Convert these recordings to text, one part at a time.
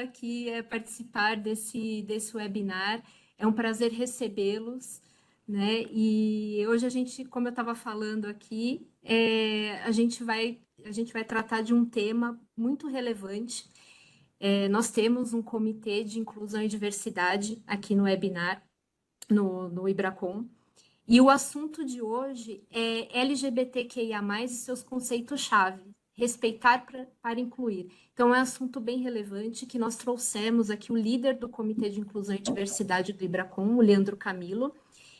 aqui participar desse webinar. É um prazer recebê-los, né? E hoje a gente, como eu estava falando aqui, a gente vai tratar de um tema muito relevante. Nós temos um comitê de inclusão e diversidade aqui no webinar, no Ibracon. E o assunto de hoje é LGBTQIA+, e seus conceitos-chave, respeitar para incluir. Então, é um assunto bem relevante que nós trouxemos aqui o líder do Comitê de Inclusão e Diversidade do Ibracon, o Leandro Camilo,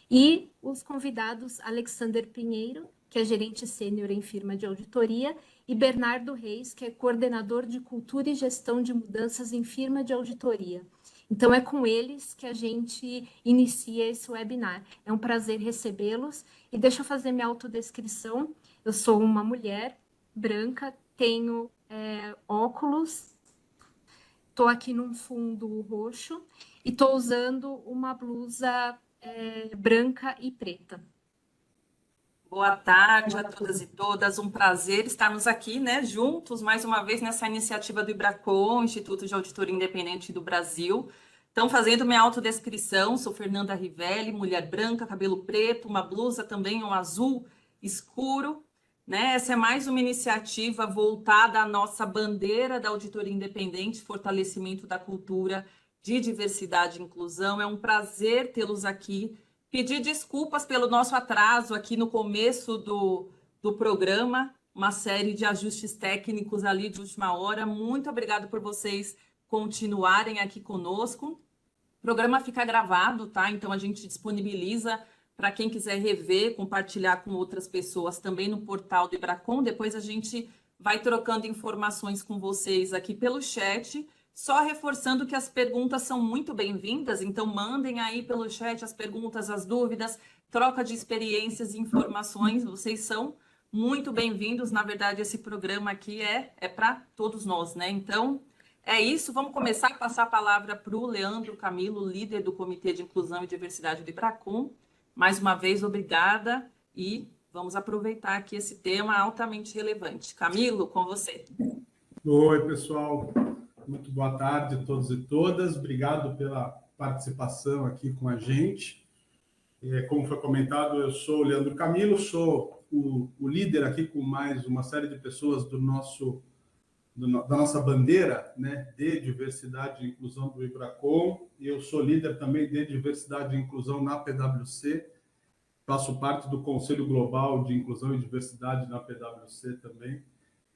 e os convidados Alexander Pinheiro, que é gerente sênior em firma de auditoria, e Bernardo Reis, que é coordenador de cultura e gestão de mudanças em firma de auditoria. Então, é com eles que a gente inicia esse webinar. É um prazer recebê-los. E deixa eu fazer minha autodescrição. Eu sou uma mulher branca, tenho óculos, estou aqui num fundo roxo e estou usando uma blusa branca e preta. Boa tarde a todas e todas, um prazer estarmos aqui, né, juntos, mais uma vez, nessa iniciativa do Ibracon, Instituto de Auditoria Independente do Brasil. Então, fazendo minha autodescrição, sou Fernanda Rivelli, mulher branca, cabelo preto, uma blusa também, um azul escuro, né? Essa é mais uma iniciativa voltada à nossa bandeira da Auditoria Independente, fortalecimento da cultura de diversidade e inclusão. É um prazer tê-los aqui. Pedir desculpas pelo nosso atraso aqui no começo do programa, uma série de ajustes técnicos ali de última hora. Muito obrigada por vocês continuarem aqui conosco. O programa fica gravado, tá? Então a gente disponibiliza para quem quiser rever, compartilhar com outras pessoas também no portal do Ibracon. Depois a gente vai trocando informações com vocês aqui pelo chat. Só reforçando que as perguntas são muito bem-vindas, então mandem aí pelo chat as perguntas, as dúvidas, troca de experiências e informações, vocês são muito bem-vindos. Na verdade, esse programa aqui é para todos nós, né? Então, é isso, vamos começar a passar a palavra para o Leandro Camilo, líder do Comitê de Inclusão e Diversidade do Ibracon. Mais uma vez, obrigada e vamos aproveitar aqui esse tema altamente relevante. Camilo, com você. Oi, pessoal. Muito boa tarde a todos e todas. Obrigado pela participação aqui com a gente. Como foi comentado, eu sou o Leandro Camilo, sou o líder aqui com mais uma série de pessoas da nossa bandeira, né, de diversidade e inclusão do Ibracon. Eu sou líder também de diversidade e inclusão na PwC. Faço parte do Conselho Global de Inclusão e Diversidade na PwC também.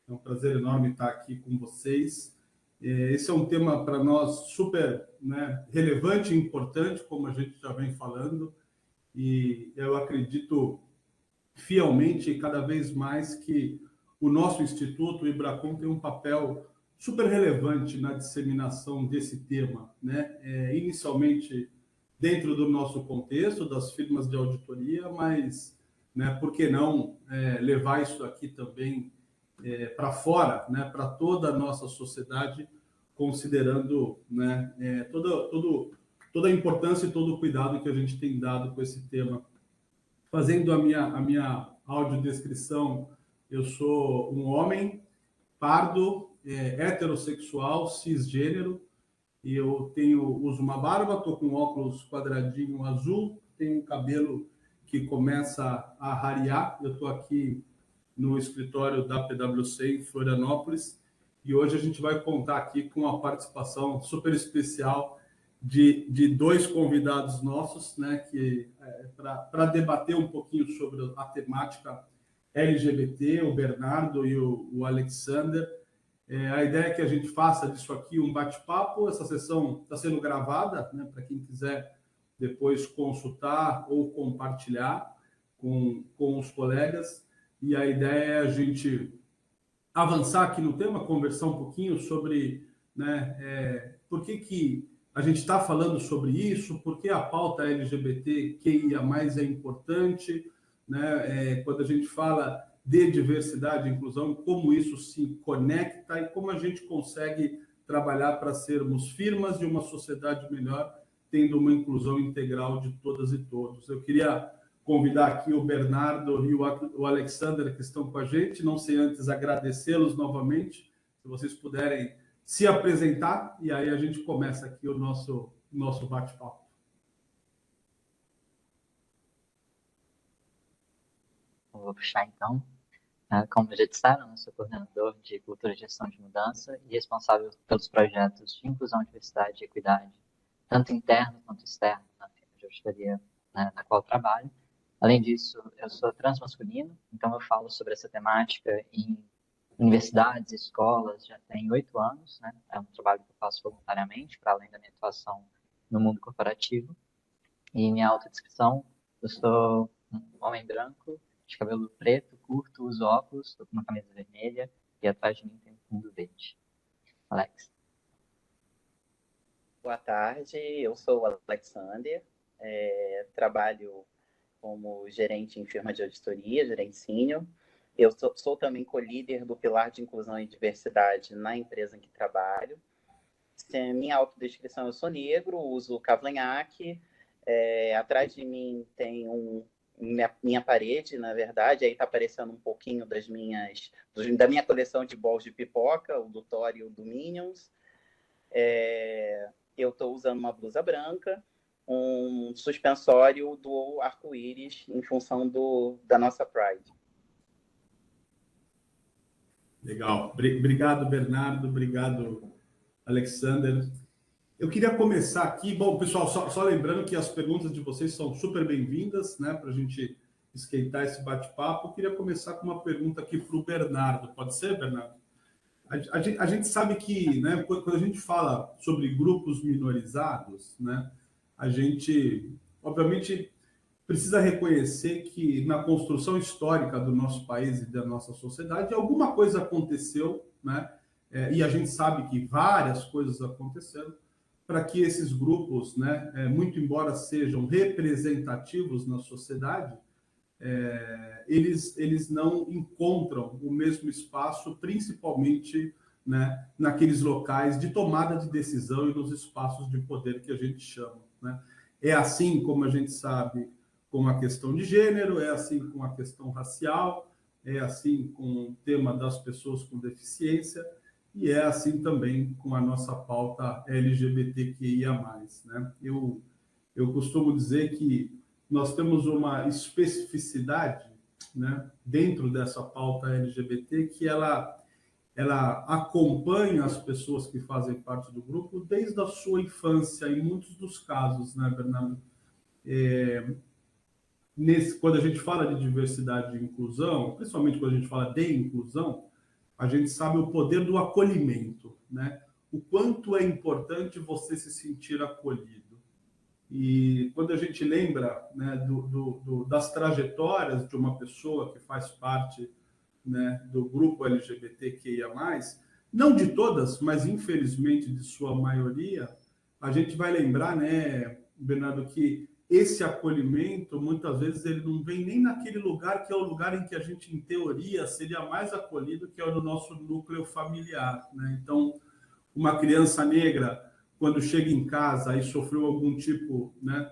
É um prazer enorme estar aqui com vocês. Esse é um tema para nós super, né, relevante e importante, como a gente já vem falando, e eu acredito fielmente e cada vez mais que o nosso Instituto, o Ibracon, tem um papel super relevante na disseminação desse tema, né? Inicialmente dentro do nosso contexto, das firmas de auditoria, mas, né, por que não levar isso aqui também para fora, né, para toda a nossa sociedade, considerando, né, toda a importância e todo o cuidado que a gente tem dado com esse tema. Fazendo a minha audiodescrição, eu sou um homem pardo, heterossexual, cisgênero, e eu uso uma barba, estou com óculos quadradinho azul, tenho um cabelo que começa a rarear. Eu estou aqui no escritório da PwC em Florianópolis, e hoje a gente vai contar aqui com a participação super especial de dois convidados nossos, né, que para debater um pouquinho sobre a temática LGBT, o Bernardo e o Alexander. A ideia é que a gente faça disso aqui um bate-papo. Essa sessão está sendo gravada, né, para quem quiser depois consultar ou compartilhar com os colegas. E a ideia é a gente avançar aqui no tema, conversar um pouquinho sobre, né, por que a gente está falando sobre isso, por que a pauta LGBTQIA+ é importante, né, quando a gente fala de diversidade e inclusão, como isso se conecta e como a gente consegue trabalhar para sermos firmas de uma sociedade melhor, tendo uma inclusão integral de todas e todos. Eu queria convidar aqui o Bernardo e o Alexander, que estão com a gente, não sei antes agradecê-los novamente, se vocês puderem se apresentar e aí a gente começa aqui o nosso bate-papo. Vou puxar então. Como já disseram, eu sou coordenador de Cultura e Gestão de Mudança e responsável pelos projetos de inclusão, diversidade e equidade, tanto interno quanto externo, na firma de auditoria, né, na qual trabalho. Além disso, eu sou transmasculino, então eu falo sobre essa temática em universidades, escolas, já tem 8 anos, né? É um trabalho que eu faço voluntariamente, para além da minha atuação no mundo corporativo. E minha autodescrição, eu sou um homem branco, de cabelo preto, curto, uso óculos, estou com uma camisa vermelha e atrás de mim tem um fundo verde. Alex. Boa tarde, eu sou o Alexander, trabalho como gerente em firma de auditoria, gerente sênior. Eu sou também co-líder do pilar de inclusão e diversidade na empresa em que trabalho. Minha autodescrição, eu sou negro, uso cavanhaque. Atrás de mim tem minha parede, na verdade, aí está aparecendo um pouquinho da minha coleção de bols de pipoca, o do Thor e o do Minions. Eu estou usando uma blusa branca, um suspensório do arco-íris em função da nossa Pride. Legal. Obrigado, Bernardo. Obrigado, Alexander. Eu queria começar aqui. Bom, pessoal, só lembrando que as perguntas de vocês são super bem-vindas, né, para a gente esquentar esse bate-papo. Eu queria começar com uma pergunta aqui para o Bernardo. Pode ser, Bernardo? A gente sabe que, né, quando a gente fala sobre grupos minorizados, né, a gente, obviamente, precisa reconhecer que na construção histórica do nosso país e da nossa sociedade, alguma coisa aconteceu, né, e a gente sabe que várias coisas aconteceram para que esses grupos, né, muito embora sejam representativos na sociedade, eles não encontram o mesmo espaço, principalmente, né, naqueles locais de tomada de decisão e nos espaços de poder que a gente chama, né? É assim, como a gente sabe, com a questão de gênero, é assim com a questão racial, é assim com o tema das pessoas com deficiência e é assim também com a nossa pauta LGBTQIA+, né? Eu costumo dizer que nós temos uma especificidade, né, dentro dessa pauta LGBT que ela acompanha as pessoas que fazem parte do grupo desde a sua infância, em muitos dos casos, né, Bernardo? Quando a gente fala de diversidade e inclusão, principalmente quando a gente fala de inclusão, a gente sabe o poder do acolhimento, né? O quanto é importante você se sentir acolhido. E quando a gente lembra, né, das trajetórias de uma pessoa que faz parte, né, do grupo LGBTQIA+, não de todas, mas infelizmente de sua maioria, a gente vai lembrar, né, Bernardo, que esse acolhimento, muitas vezes, ele não vem nem naquele lugar que é o lugar em que a gente, em teoria, seria mais acolhido, que é o do nosso núcleo familiar, né? Então, uma criança negra, quando chega em casa e sofreu algum tipo, né,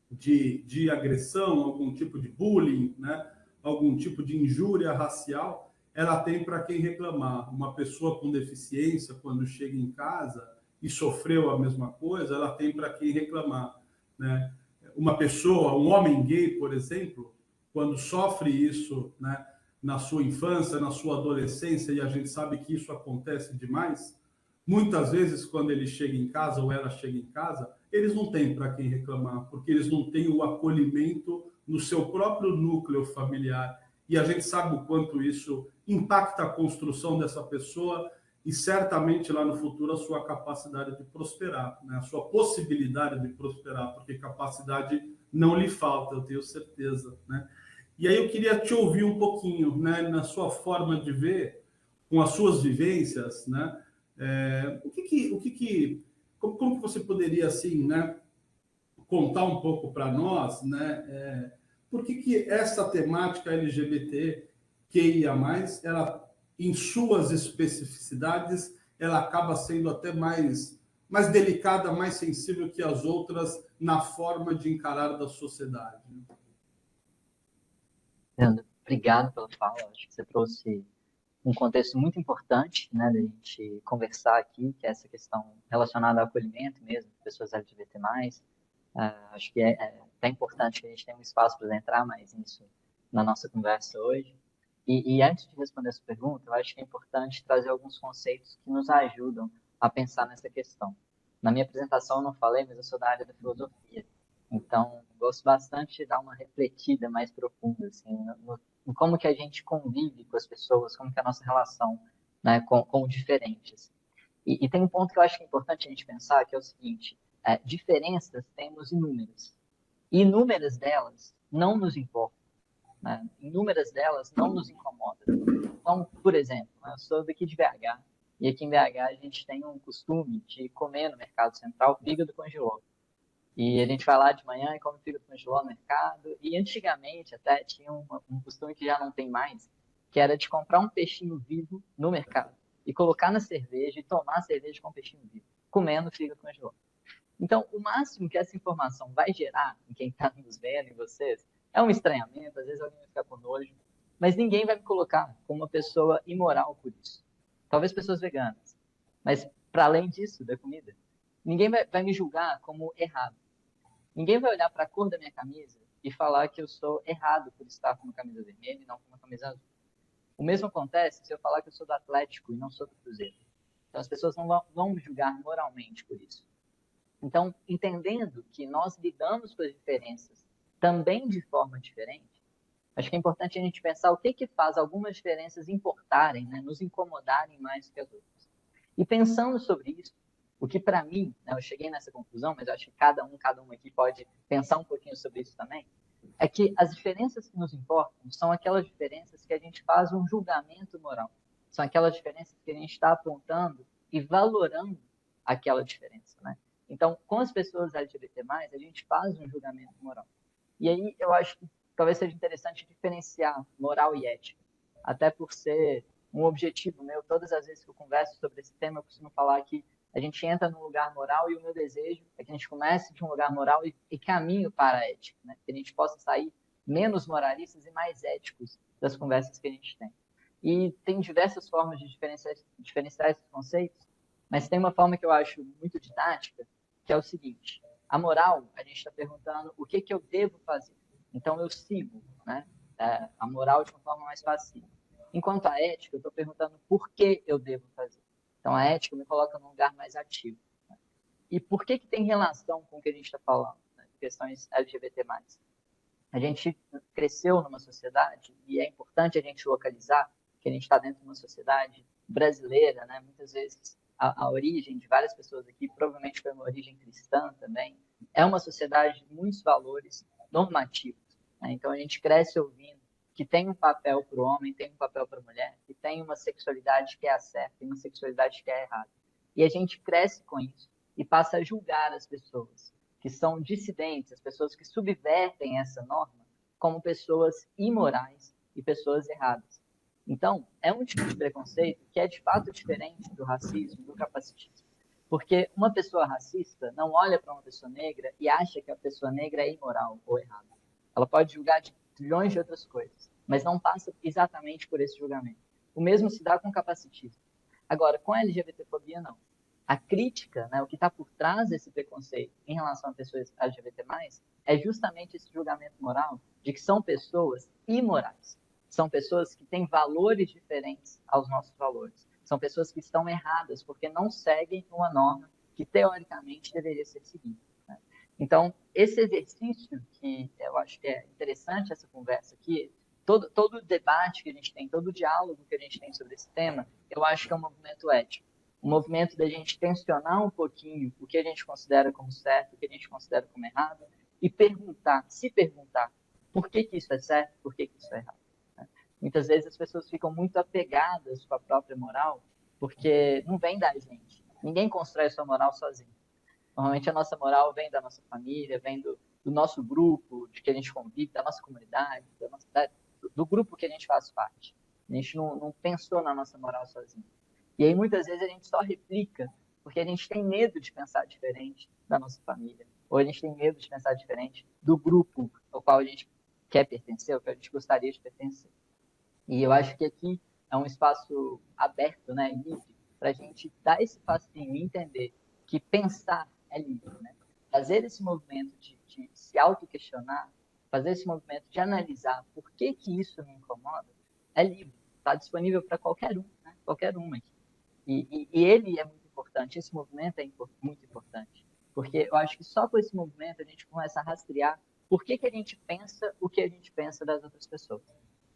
de agressão, algum tipo de bullying, né, algum tipo de injúria racial, ela tem para quem reclamar. Uma pessoa com deficiência, quando chega em casa e sofreu a mesma coisa, ela tem para quem reclamar, né? Uma pessoa, um homem gay, por exemplo, quando sofre isso, né, na sua infância, na sua adolescência, e a gente sabe que isso acontece demais, muitas vezes, quando ele chega em casa ou ela chega em casa, eles não têm para quem reclamar, porque eles não têm o acolhimento no seu próprio núcleo familiar. E a gente sabe o quanto isso impacta a construção dessa pessoa e certamente lá no futuro a sua capacidade de prosperar, né? A sua possibilidade de prosperar, porque capacidade não lhe falta, eu tenho certeza, né? E aí eu queria te ouvir um pouquinho, né, na sua forma de ver, com as suas vivências, né? Como que você poderia, assim, né, contar um pouco para nós, né, por que essa temática LGBTQIA+, ela, em suas especificidades, ela acaba sendo até mais delicada, mais sensível que as outras na forma de encarar da sociedade? Leandro, obrigado pela fala. Acho que você trouxe um contexto muito importante, né, da gente conversar aqui, que é essa questão relacionada ao acolhimento mesmo, de pessoas LGBT+. Acho que é importante que a gente tenha um espaço para entrar mais nisso na nossa conversa hoje. E antes de responder essa pergunta, eu acho que é importante trazer alguns conceitos que nos ajudam a pensar nessa questão. Na minha apresentação eu não falei, mas eu sou da área da filosofia. Então, gosto bastante de dar uma refletida mais profunda, assim, em como que a gente convive com as pessoas, como que é a nossa relação, né, com o diferente, assim. E tem um ponto que eu acho que é importante a gente pensar, que é o seguinte: diferenças temos inúmeras. E inúmeras delas não nos importam, né? Inúmeras delas não nos incomodam. Então, por exemplo, né, eu sou daqui de BH, e aqui em BH a gente tem um costume de comer no Mercado Central fígado com jiló. E a gente vai lá de manhã e come fígado com jiló no mercado. E antigamente até tinha um costume que já não tem mais, que era de comprar um peixinho vivo no mercado e colocar na cerveja e tomar a cerveja com peixinho vivo, comendo fígado com jiló. Então, o máximo que essa informação vai gerar em quem está nos vendo, em vocês, é um estranhamento, às vezes alguém vai ficar com nojo, mas ninguém vai me colocar como uma pessoa imoral por isso. Talvez pessoas veganas. Mas, para além disso, da comida, ninguém vai me julgar como errado. Ninguém vai olhar para a cor da minha camisa e falar que eu sou errado por estar com uma camisa vermelha e não com uma camisa azul. O mesmo acontece se eu falar que eu sou do Atlético e não sou do Cruzeiro. Então, as pessoas não vão me julgar moralmente por isso. Então, entendendo que nós lidamos com as diferenças também de forma diferente, acho que é importante a gente pensar o que faz algumas diferenças importarem, né, nos incomodarem mais do que as outras. E pensando sobre isso, o que para mim, né, eu cheguei nessa conclusão, mas eu acho que cada um aqui pode pensar um pouquinho sobre isso também, é que as diferenças que nos importam são aquelas diferenças que a gente faz um julgamento moral. São aquelas diferenças que a gente está apontando e valorando aquela diferença, né? Então, com as pessoas LGBT+, a gente faz um julgamento moral. E aí eu acho que talvez seja interessante diferenciar moral e ética, até por ser um objetivo meu. Todas as vezes que eu converso sobre esse tema, eu costumo falar que a gente entra num lugar moral e o meu desejo é que a gente comece de um lugar moral e caminho para a ética, né? Que a gente possa sair menos moralistas e mais éticos das conversas que a gente tem. E tem diversas formas de diferenciar esses conceitos, mas tem uma forma que eu acho muito didática, que é o seguinte: a moral, a gente está perguntando o que eu devo fazer. Então, eu sigo, né? A moral de uma forma mais passiva. Enquanto a ética, eu estou perguntando por que eu devo fazer. Então, a ética me coloca num lugar mais ativo. Né? E por que tem relação com o que a gente está falando, né? Questões LGBT+. A gente cresceu numa sociedade, e é importante a gente localizar que a gente está dentro de uma sociedade brasileira, né? Muitas vezes a origem de várias pessoas aqui provavelmente foi uma origem cristã também. É uma sociedade de muitos valores normativos, né? Então, a gente cresce ouvindo que tem um papel para o homem, tem um papel para a mulher, que tem uma sexualidade que é a certa e uma sexualidade que é a errada. E a gente cresce com isso e passa a julgar as pessoas que são dissidentes, as pessoas que subvertem essa norma, como pessoas imorais e pessoas erradas. Então, é um tipo de preconceito que é de fato diferente do racismo, do capacitismo. Porque uma pessoa racista não olha para uma pessoa negra e acha que a pessoa negra é imoral ou errada. Ela pode julgar de trilhões de outras coisas, mas não passa exatamente por esse julgamento. O mesmo se dá com o capacitismo. Agora, com a LGBTfobia, não. A crítica, né, o que está por trás desse preconceito em relação a pessoas LGBT+, é justamente esse julgamento moral de que são pessoas imorais. São pessoas que têm valores diferentes aos nossos valores. São pessoas que estão erradas porque não seguem uma norma que, teoricamente, deveria ser seguida. Né? Então, esse exercício que eu acho que é interessante, essa conversa aqui, todo o debate que a gente tem, todo o diálogo que a gente tem sobre esse tema, eu acho que é um movimento ético. Um movimento da gente tensionar um pouquinho o que a gente considera como certo, o que a gente considera como errado, e se perguntar por que isso é certo, por que isso é errado. Muitas vezes as pessoas ficam muito apegadas com a própria moral, porque não vem da gente. Ninguém constrói a sua moral sozinho. Normalmente a nossa moral vem da nossa família, vem do nosso grupo, de que a gente convive, da nossa comunidade, do grupo que a gente faz parte. A gente não pensou na nossa moral sozinho. E aí muitas vezes a gente só replica porque a gente tem medo de pensar diferente da nossa família, ou a gente tem medo de pensar diferente do grupo ao qual a gente quer pertencer, ao qual a gente gostaria de pertencer. E eu acho que aqui é um espaço aberto, né, livre, para a gente dar esse passinho e entender que pensar é livre, né? Fazer esse movimento de se auto-questionar, fazer esse movimento de analisar por que isso me incomoda, é livre, está disponível para qualquer um, né? Qualquer um aqui. E ele é muito importante, esse movimento é muito importante, porque eu acho que só com esse movimento a gente começa a rastrear por que a gente pensa o que a gente pensa das outras pessoas.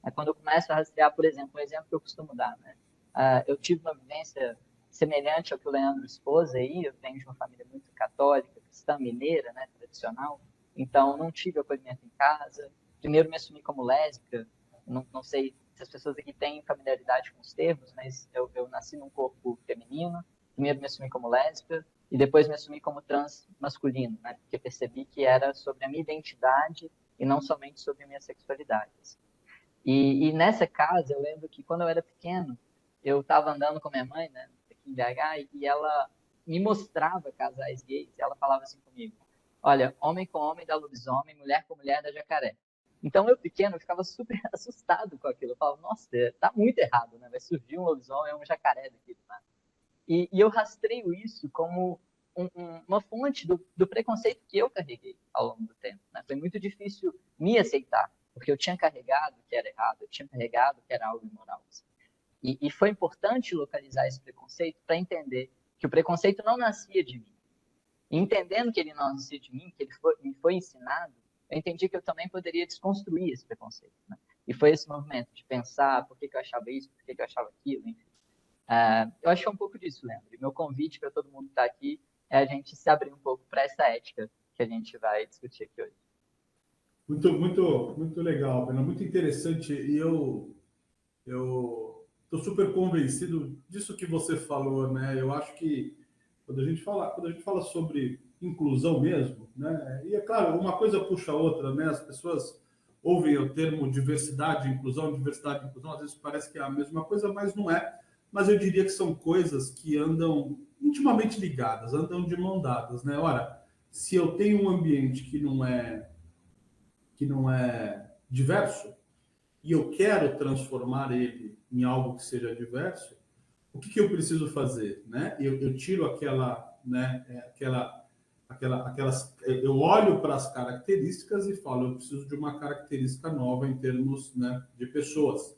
É quando eu começo a rastrear, por exemplo, um exemplo que eu costumo dar, né? Eu tive uma vivência semelhante ao que o Leandro expôs aí, eu venho de uma família muito católica, cristã, mineira, né, tradicional, então não tive acolhimento em casa. Primeiro me assumi como lésbica, não sei se as pessoas aqui têm familiaridade com os termos, mas eu nasci num corpo feminino, primeiro me assumi como lésbica e depois me assumi como trans masculino, né, porque percebi que era sobre a minha identidade e não somente sobre a minha sexualidade. E nessa casa, eu lembro que quando eu era pequeno, eu estava andando com minha mãe, né, aqui em BH, e ela me mostrava casais gays, e ela falava assim comigo: olha, homem com homem dá lobisomem, mulher com mulher dá jacaré. Então, eu pequeno, eu ficava super assustado com aquilo. Eu falava, nossa, tá muito errado, né? Vai surgir um lobisomem, um jacaré daqui, né? E eu rastreio isso como uma fonte do preconceito que eu carreguei ao longo do tempo, né? Foi muito difícil me aceitar, porque eu tinha carregado que era errado, eu tinha carregado que era algo imoral. E foi importante localizar esse preconceito para entender que o preconceito não nascia de mim. E entendendo que ele não nascia de mim, que ele me foi ensinado, eu entendi que eu também poderia desconstruir esse preconceito, né? E foi esse movimento de pensar por que eu achava isso, por que eu achava aquilo, enfim. Eu acho que é um pouco disso, Leandro. E meu convite para todo mundo que está aqui é a gente se abrir um pouco para essa ética que a gente vai discutir aqui hoje. Muito legal, Pena, muito interessante. E eu estou super convencido disso que você falou, né? Eu acho que quando a gente fala sobre inclusão mesmo, né? E é claro, uma coisa puxa a outra, né? As pessoas ouvem o termo diversidade, inclusão, às vezes parece que é a mesma coisa, mas não é. Mas eu diria que são coisas que andam intimamente ligadas, andam de mão dadas, né? Ora, se eu tenho um ambiente que não é diverso e eu quero transformar ele em algo que seja diverso, o que eu preciso fazer, né? Eu tiro né, eu olho para as características e falo, eu preciso de uma característica nova em termos, né, de pessoas.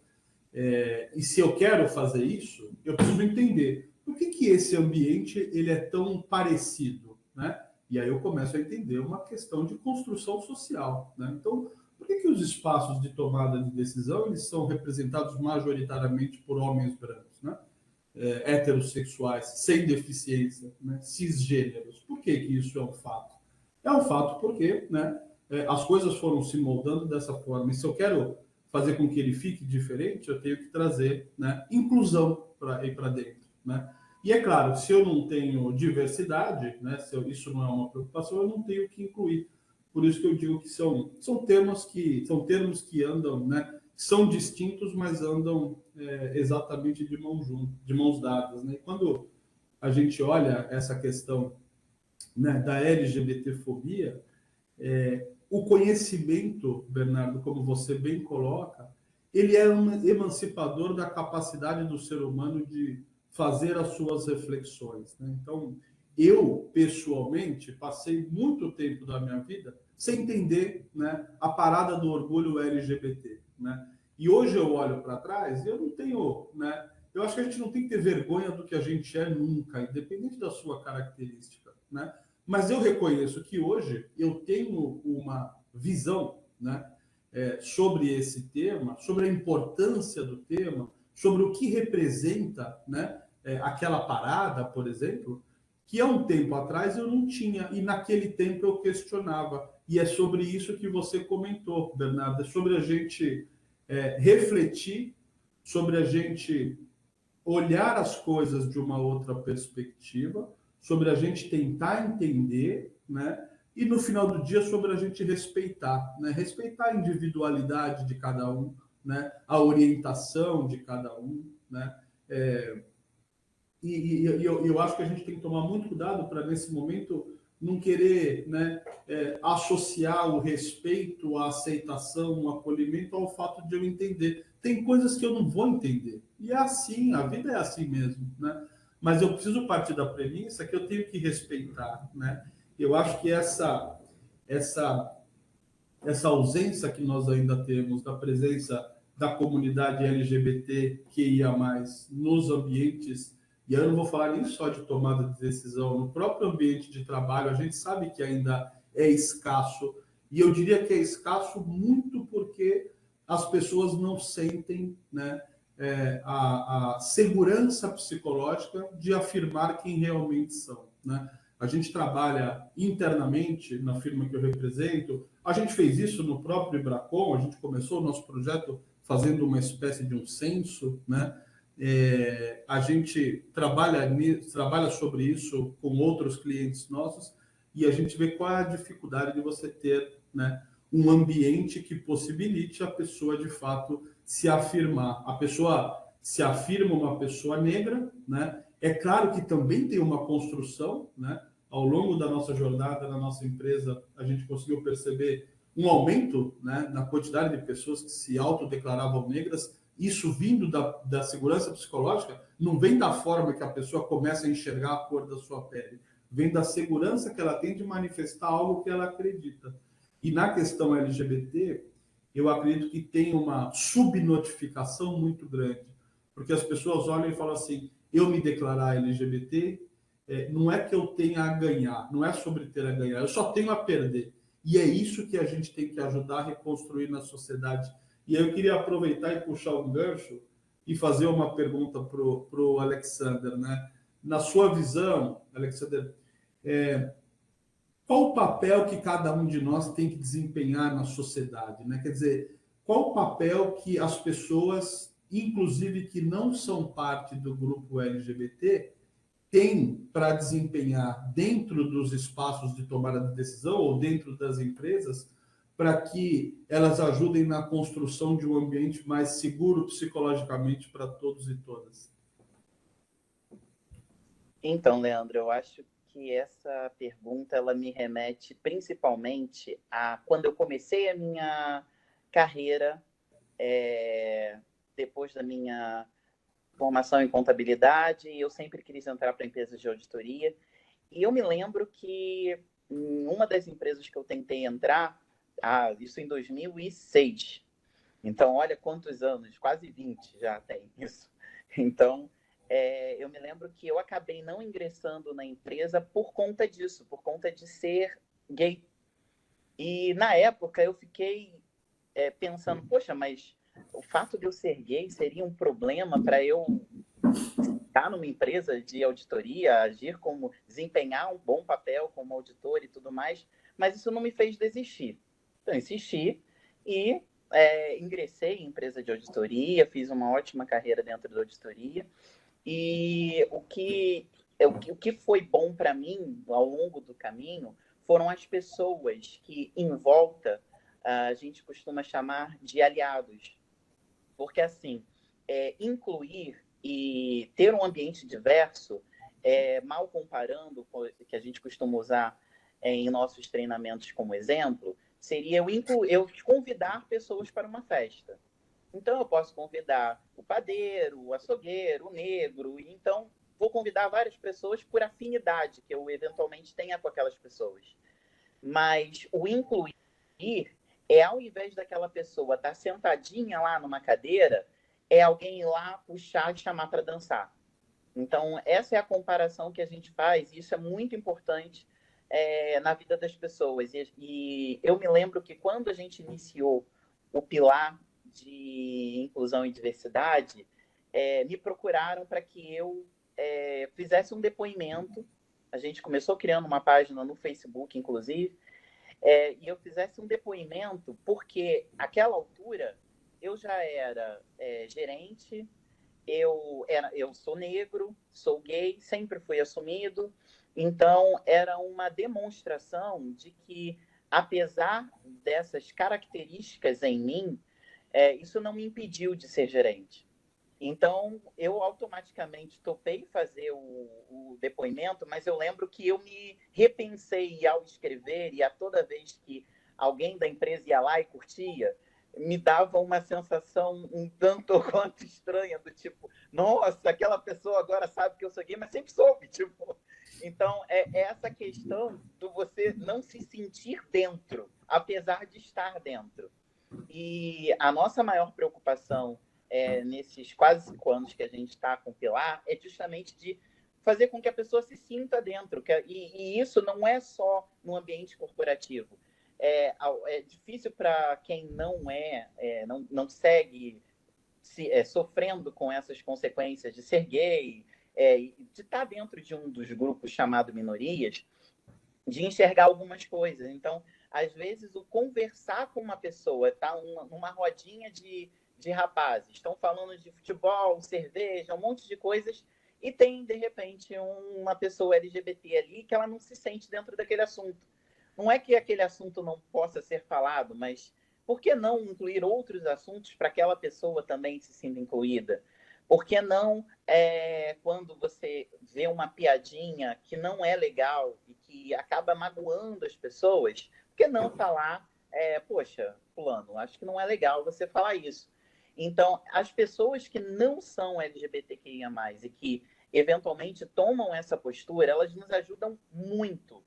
E se eu quero fazer isso, eu preciso entender por que esse ambiente ele é tão parecido, né? E aí eu começo a entender uma questão de construção social, né? Então, por que os espaços de tomada de decisão eles são representados majoritariamente por homens brancos, né? Heterossexuais, sem deficiência, né? Cisgêneros? Por que isso é um fato? É um fato porque, né, as coisas foram se moldando dessa forma. E se eu quero fazer com que ele fique diferente, eu tenho que trazer, né, inclusão para ir para dentro, né? E é claro, se eu não tenho diversidade, né, isso não é uma preocupação, eu não tenho que incluir. Por isso que eu digo que são termos que andam, né, são distintos, mas andam exatamente de mãos dadas, né? E quando a gente olha essa questão, né, da LGBTfobia, o conhecimento, Bernardo, como você bem coloca, ele é um emancipador da capacidade do ser humano de fazer as suas reflexões, né? Então, eu, pessoalmente, passei muito tempo da minha vida sem entender, né, a parada do orgulho LGBT, né? E hoje eu olho para trás e eu não tenho, né? Eu acho que a gente não tem que ter vergonha do que a gente é nunca, independente da sua característica, né? Mas eu reconheço que hoje eu tenho uma visão, né, sobre esse tema, sobre a importância do tema, sobre o que representa, né, aquela parada, por exemplo, que há um tempo atrás eu não tinha, e naquele tempo eu questionava. E é sobre isso que você comentou, Bernardo, é sobre a gente refletir, sobre a gente olhar as coisas de uma outra perspectiva, sobre a gente tentar entender, né? E no final do dia sobre a gente respeitar, né? Respeitar a individualidade de cada um, né? A orientação de cada um, né? Eu acho que a gente tem que tomar muito cuidado para nesse momento não querer, né, associar o respeito, a aceitação, o acolhimento ao fato de eu entender. Tem coisas que eu não vou entender. E é assim, a vida é assim mesmo, né? Mas eu preciso partir da premissa que eu tenho que respeitar, né? Eu acho que essa ausência que nós ainda temos da presença da comunidade LGBTQIA+, nos ambientes, e aí eu não vou falar nem só de tomada de decisão, no próprio ambiente de trabalho, a gente sabe que ainda é escasso, e eu diria que é escasso muito porque as pessoas não sentem, né, a segurança psicológica de afirmar quem realmente são, né? A gente trabalha internamente na firma que eu represento. A gente fez isso no próprio Ibracon. A gente começou o nosso projeto fazendo uma espécie de um censo, né? A gente trabalha sobre isso com outros clientes nossos e a gente vê qual é a dificuldade de você ter, né, um ambiente que possibilite a pessoa de fato se afirmar. A pessoa se afirma uma pessoa negra, né? É claro que também tem uma construção, né? Ao longo da nossa jornada na nossa empresa, a gente conseguiu perceber um aumento, né, na quantidade de pessoas que se autodeclaravam negras. Isso vindo da segurança psicológica, não vem da forma que a pessoa começa a enxergar a cor da sua pele, vem da segurança que ela tem de manifestar algo que ela acredita. E na questão LGBT, eu acredito que tem uma subnotificação muito grande, porque as pessoas olham e falam assim, eu me declarar LGBT, não é que eu tenha a ganhar, não é sobre ter a ganhar, eu só tenho a perder. E é isso que a gente tem que ajudar a reconstruir na sociedade. E aí eu queria aproveitar e puxar um gancho e fazer uma pergunta para o Alexander, né? Na sua visão, Alexander, qual o papel que cada um de nós tem que desempenhar na sociedade, né? Quer dizer, qual o papel que as pessoas, inclusive que não são parte do grupo LGBT, têm para desempenhar dentro dos espaços de tomada de decisão ou dentro das empresas, para que elas ajudem na construção de um ambiente mais seguro psicologicamente para todos e todas? Então, Leandro, eu acho que essa pergunta ela me remete principalmente a quando eu comecei a minha carreira, depois da minha formação em contabilidade, eu sempre quis entrar para empresas de auditoria. E eu me lembro que em uma das empresas que eu tentei entrar, isso em 2006. Então, olha quantos anos, quase 20 já tem isso. Então, eu me lembro que eu acabei não ingressando na empresa por conta disso, por conta de ser gay. E na época eu fiquei pensando, poxa, mas o fato de eu ser gay seria um problema para eu estar numa empresa de auditoria, agir como, desempenhar um bom papel como auditor e tudo mais, mas isso não me fez desistir. Então, insisti e ingressei em empresa de auditoria, fiz uma ótima carreira dentro da auditoria, e o que foi bom para mim ao longo do caminho foram as pessoas que em volta a gente costuma chamar de aliados, porque assim, incluir e ter um ambiente diverso, mal comparando com o que a gente costuma usar em nossos treinamentos como exemplo, seria eu convidar pessoas para uma festa. Então, eu posso convidar o padeiro, o açougueiro, o negro, então vou convidar várias pessoas por afinidade que eu eventualmente tenha com aquelas pessoas. Mas o incluir ao invés daquela pessoa estar sentadinha lá numa cadeira, é alguém ir lá puxar e chamar para dançar. Então, essa é a comparação que a gente faz, e isso é muito importante na vida das pessoas. E eu me lembro que quando a gente iniciou o pilar de inclusão e diversidade, me procuraram para que eu fizesse um depoimento. A gente começou criando uma página no Facebook, inclusive, e eu fizesse um depoimento, porque naquela altura eu já era gerente, eu sou negro, sou gay, sempre fui assumido, então era uma demonstração de que, apesar dessas características em mim, isso não me impediu de ser gerente. Então, eu automaticamente topei fazer o depoimento, mas eu lembro que eu me repensei ao escrever, e a toda vez que alguém da empresa ia lá e curtia, me dava uma sensação um tanto quanto estranha, do tipo, nossa, aquela pessoa agora sabe que eu sou gay, mas sempre soube, tipo. Então, é essa questão do você não se sentir dentro, apesar de estar dentro. E a nossa maior preocupação nesses quase 5 anos que a gente está com o Pilar é justamente de fazer com que a pessoa se sinta dentro. E isso não é só no ambiente corporativo. É difícil para quem não segue sofrendo com essas consequências de ser gay, de estar dentro de um dos grupos chamado minorias, de enxergar algumas coisas. Então, às vezes, o conversar com uma pessoa, tá numa rodinha de rapazes, estão falando de futebol, cerveja, um monte de coisas, e tem, de repente, uma pessoa LGBT ali que ela não se sente dentro daquele assunto. Não é que aquele assunto não possa ser falado, mas por que não incluir outros assuntos para aquela pessoa também se sinta incluída? Por que não, quando você vê uma piadinha que não é legal e que acaba magoando as pessoas, por que não falar, poxa, fulano, acho que não é legal você falar isso. Então, as pessoas que não são LGBTQIA+, e que eventualmente tomam essa postura, elas nos ajudam muito,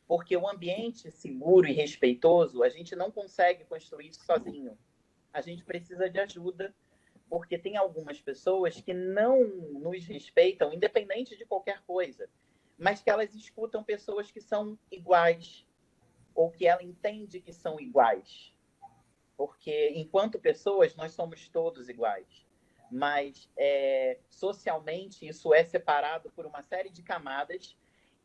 porque o ambiente seguro e respeitoso, a gente não consegue construir sozinho. A gente precisa de ajuda, porque tem algumas pessoas que não nos respeitam, independente de qualquer coisa, mas que elas escutam pessoas que são iguais, ou que ela entende que são iguais. Porque, enquanto pessoas, nós somos todos iguais. Mas, socialmente, isso é separado por uma série de camadas,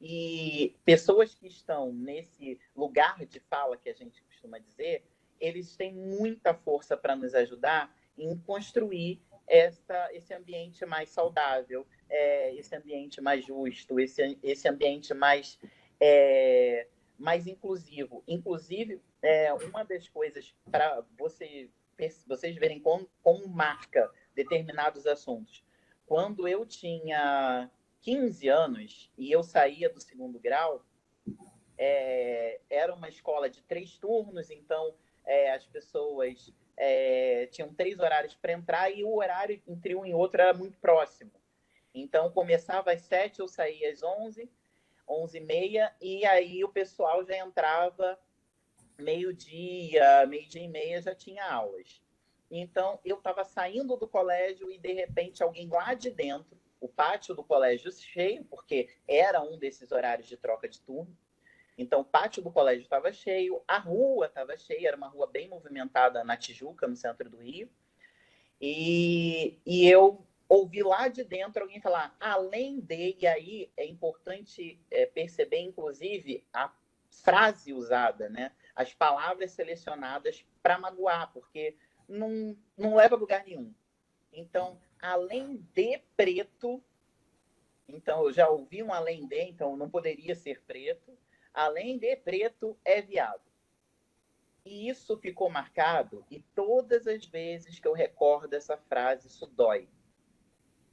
e pessoas que estão nesse lugar de fala, que a gente costuma dizer, eles têm muita força para nos ajudar em construir esse ambiente mais saudável, esse ambiente mais justo, esse ambiente mais inclusivo. Inclusive, uma das coisas para vocês verem como marca determinados assuntos. Quando eu tinha 15 anos e eu saía do 2º grau, era uma escola de 3 turnos, então as pessoas tinham 3 horários para entrar e o horário entre um e outro era muito próximo. Então, começava às 7, eu saía às 11, 11h30, e aí o pessoal já entrava meio-dia, meio-dia e meia já tinha aulas. Então, eu estava saindo do colégio e, de repente, alguém lá de dentro, o pátio do colégio cheio, porque era um desses horários de troca de turno, então o pátio do colégio estava cheio, a rua estava cheia, era uma rua bem movimentada na Tijuca, no centro do Rio, e eu ouvi lá de dentro alguém falar, além de, e aí é importante perceber, inclusive, a frase usada, né? As palavras selecionadas para magoar, porque não leva a lugar nenhum. Então, além de preto, então eu já ouvi um além de, então não poderia ser preto, além de preto é viado. E isso ficou marcado, e todas as vezes que eu recordo essa frase, isso dói.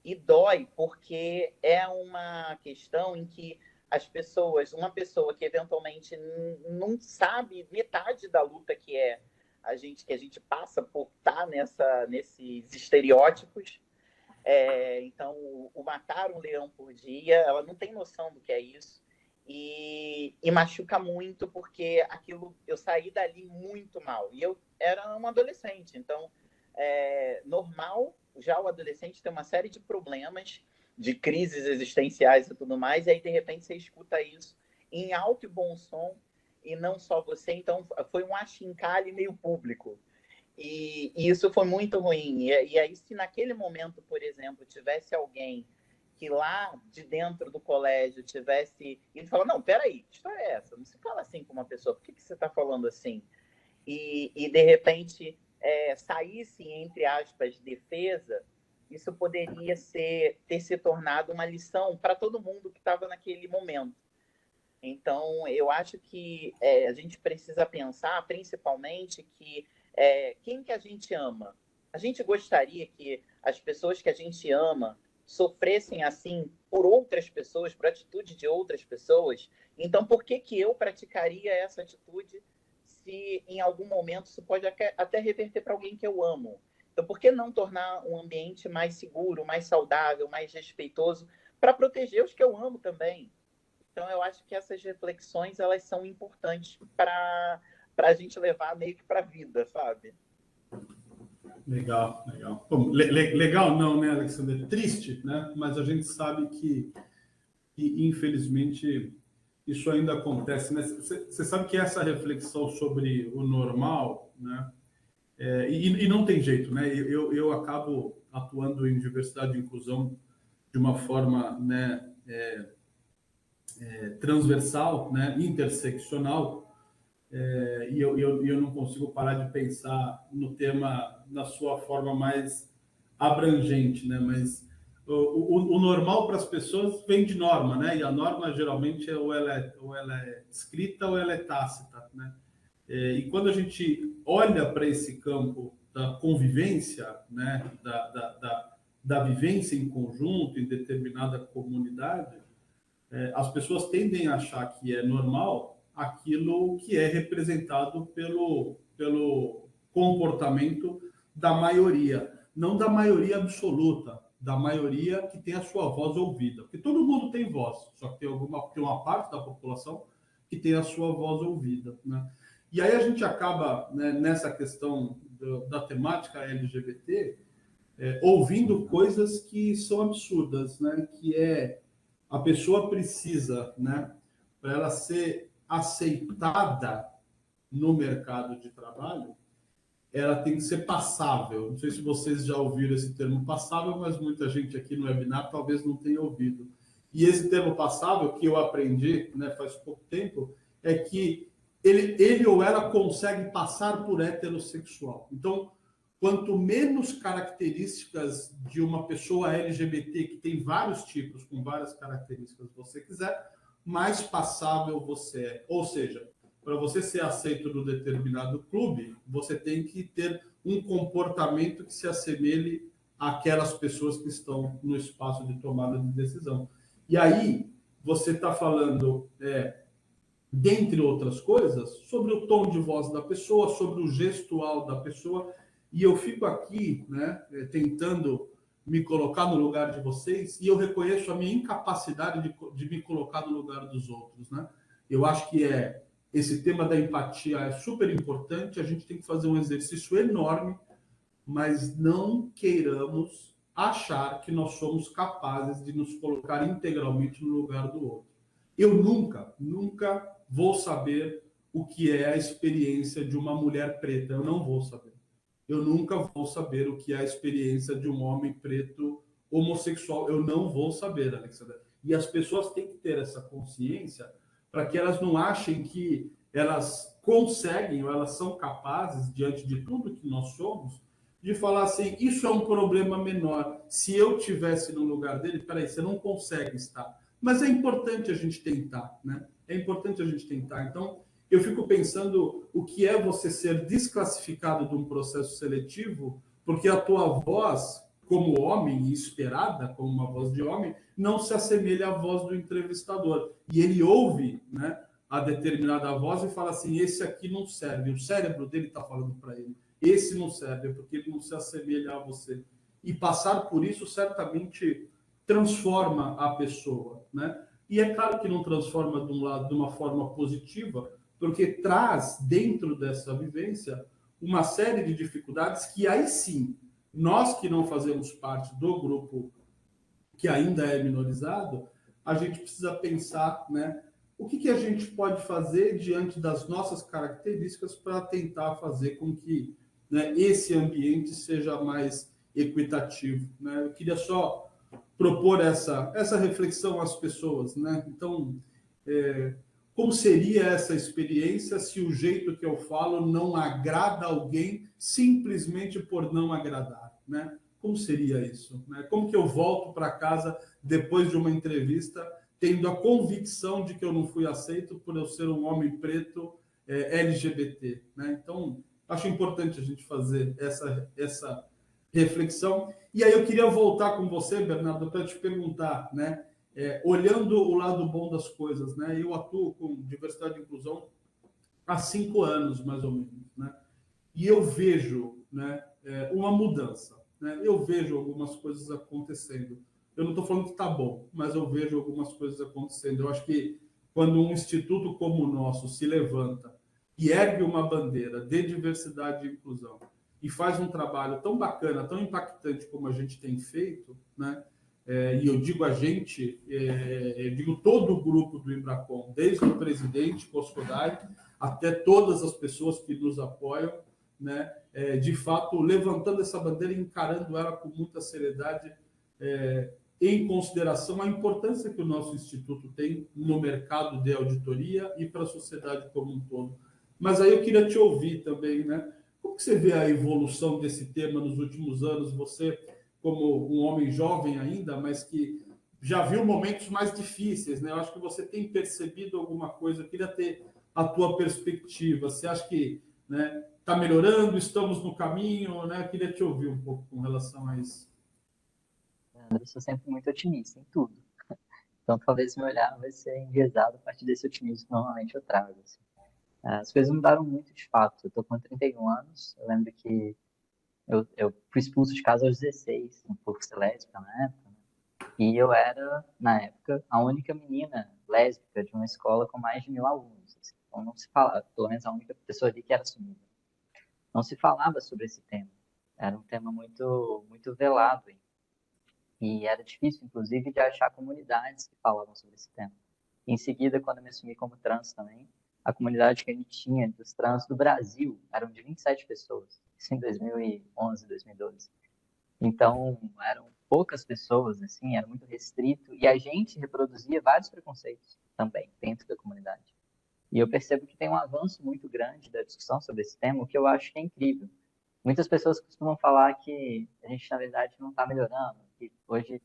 E dói porque é uma questão em que as pessoas, uma pessoa que eventualmente não sabe metade da luta que a gente passa por estar nesses estereótipos. Então, o matar um leão por dia, ela não tem noção do que é isso. E machuca muito, porque aquilo, eu saí dali muito mal. E eu era um adolescente, então normal já o adolescente tem uma série de problemas, de crises existenciais e tudo mais, e aí de repente você escuta isso em alto e bom som, e não só você, então foi um achincalhe meio público. E isso foi muito ruim. E aí, se naquele momento, por exemplo, tivesse alguém que lá de dentro do colégio tivesse ido falar, não, peraí, que história é essa? Não se fala assim com uma pessoa, por que você está falando assim? E de repente saísse, entre aspas, defesa, isso poderia ter se tornado uma lição para todo mundo que estava naquele momento. Então, eu acho que a gente precisa pensar, principalmente, que quem que a gente ama? A gente gostaria que as pessoas que a gente ama sofressem assim por outras pessoas, por atitude de outras pessoas. Então, por que eu praticaria essa atitude se em algum momento isso pode até reverter para alguém que eu amo? Então, por que não tornar um ambiente mais seguro, mais saudável, mais respeitoso, para proteger os que eu amo também? Então, eu acho que essas reflexões, elas são importantes para a gente levar meio que para a vida, sabe? Legal, legal. Bom, legal não, né, Alexandre? Triste, né? Mas a gente sabe que infelizmente, isso ainda acontece, né? Você sabe que essa reflexão sobre o normal, né? E não tem jeito, né? Eu acabo atuando em diversidade e inclusão de uma forma, né, transversal, né, interseccional, e eu não consigo parar de pensar no tema na sua forma mais abrangente, né? Mas o normal para as pessoas vem de norma, né? E a norma geralmente ou ela é escrita ou ela é tácita, né? E quando a gente olha para esse campo da convivência, né? Da vivência em conjunto em determinada comunidade, as pessoas tendem a achar que é normal aquilo que é representado pelo comportamento da maioria, não da maioria absoluta, da maioria que tem a sua voz ouvida. Porque todo mundo tem voz, só que tem uma parte da população que tem a sua voz ouvida, né? E aí a gente acaba, né, nessa questão da temática LGBT, ouvindo coisas que são absurdas, né? Que a pessoa precisa, né, para ela ser aceitada no mercado de trabalho, ela tem que ser passável. Não sei se vocês já ouviram esse termo passável, mas muita gente aqui no webinar talvez não tenha ouvido. E esse termo passável, que eu aprendi, né, faz pouco tempo, é que ele ou ela consegue passar por heterossexual. Então, quanto menos características de uma pessoa LGBT, que tem vários tipos, com várias características você quiser, mais passável você é. Ou seja, para você ser aceito no determinado clube, você tem que ter um comportamento que se assemelhe àquelas pessoas que estão no espaço de tomada de decisão. E aí, você está falando, dentre outras coisas, sobre o tom de voz da pessoa, sobre o gestual da pessoa, e eu fico aqui, né, tentando me colocar no lugar de vocês, e eu reconheço a minha incapacidade de me colocar no lugar dos outros, né? Eu acho que esse tema da empatia é super importante, a gente tem que fazer um exercício enorme, mas não queiramos achar que nós somos capazes de nos colocar integralmente no lugar do outro. Eu nunca vou saber o que é a experiência de uma mulher preta, eu não vou saber. Eu nunca vou saber o que é a experiência de um homem preto homossexual, eu não vou saber, Alexandre. E as pessoas têm que ter essa consciência para que elas não achem que elas conseguem ou elas são capazes, diante de tudo que nós somos, de falar assim, isso é um problema menor. Se eu tivesse no lugar dele, peraí, você não consegue estar. Mas é importante a gente tentar, né? É importante a gente tentar. Então, eu fico pensando o que é você ser desclassificado de um processo seletivo, porque a tua voz, como homem, esperada como uma voz de homem, não se assemelha à voz do entrevistador. E ele ouve, né, a determinada voz e fala assim, esse aqui não serve. O cérebro dele está falando para ele, esse não serve, porque ele não se assemelha a você. E passar por isso certamente transforma a pessoa, né? E é claro que não transforma de um lado de uma forma positiva, porque traz dentro dessa vivência uma série de dificuldades que aí sim, nós que não fazemos parte do grupo que ainda é minorizado, a gente precisa pensar, né, o que a gente pode fazer diante das nossas características para tentar fazer com que, né, esse ambiente seja mais equitativo, né? Eu queria só propor essa reflexão às pessoas, né? Então, como seria essa experiência se o jeito que eu falo não agrada alguém simplesmente por não agradar, né? Como seria isso, né? Como que eu volto para casa depois de uma entrevista tendo a convicção de que eu não fui aceito por eu ser um homem preto LGBT, né? Então, acho importante a gente fazer reflexão. E aí eu queria voltar com você, Bernardo, para te perguntar, né? Olhando o lado bom das coisas, né? Eu atuo com diversidade e inclusão há 5 anos, mais ou menos, né? E eu vejo, né, uma mudança, né? Eu vejo algumas coisas acontecendo. Eu não estou falando que está bom, mas eu vejo algumas coisas acontecendo. Eu acho que quando um instituto como o nosso se levanta e ergue uma bandeira de diversidade e inclusão e faz um trabalho tão bacana, tão impactante como a gente tem feito, né? E eu digo a gente, eu digo todo o grupo do Ibracon, desde o presidente Coscodai até todas as pessoas que nos apoiam, né? De fato, levantando essa bandeira e encarando ela com muita seriedade, em consideração a importância que o nosso instituto tem no mercado de auditoria e para a sociedade como um todo. Mas aí eu queria te ouvir também, né? Como que você vê a evolução desse tema nos últimos anos? Você, como um homem jovem ainda, mas que já viu momentos mais difíceis, né? Eu acho que você tem percebido alguma coisa. Eu queria ter a tua perspectiva. Você acha que, né, está melhorando? Estamos no caminho, né? Eu queria te ouvir um pouco com relação a isso. Eu sou sempre muito otimista em tudo. Então, talvez meu olhar vai ser enviesado a partir desse otimismo que normalmente eu trago. Assim. As coisas mudaram muito de fato. Eu estou com 31 anos. Eu lembro que eu fui expulso de casa aos 16, por ser lésbica na época. Né? E eu era, na época, a única menina lésbica de uma escola com mais de 1.000 alunos. Assim. Então, não se falava, pelo menos a única pessoa ali que era assumida. Não se falava sobre esse tema. Era um tema muito, muito velado. Hein? E era difícil, inclusive, de achar comunidades que falavam sobre esse tema. Em seguida, quando eu me assumi como trans também, a comunidade que a gente tinha dos trans do Brasil eram de 27 pessoas, isso em 2011, 2012. Então, eram poucas pessoas, assim, era muito restrito, e a gente reproduzia vários preconceitos também dentro da comunidade. E eu percebo que tem um avanço muito grande da discussão sobre esse tema, o que eu acho que é incrível. Muitas pessoas costumam falar que a gente, na verdade, não está melhorando, que hoje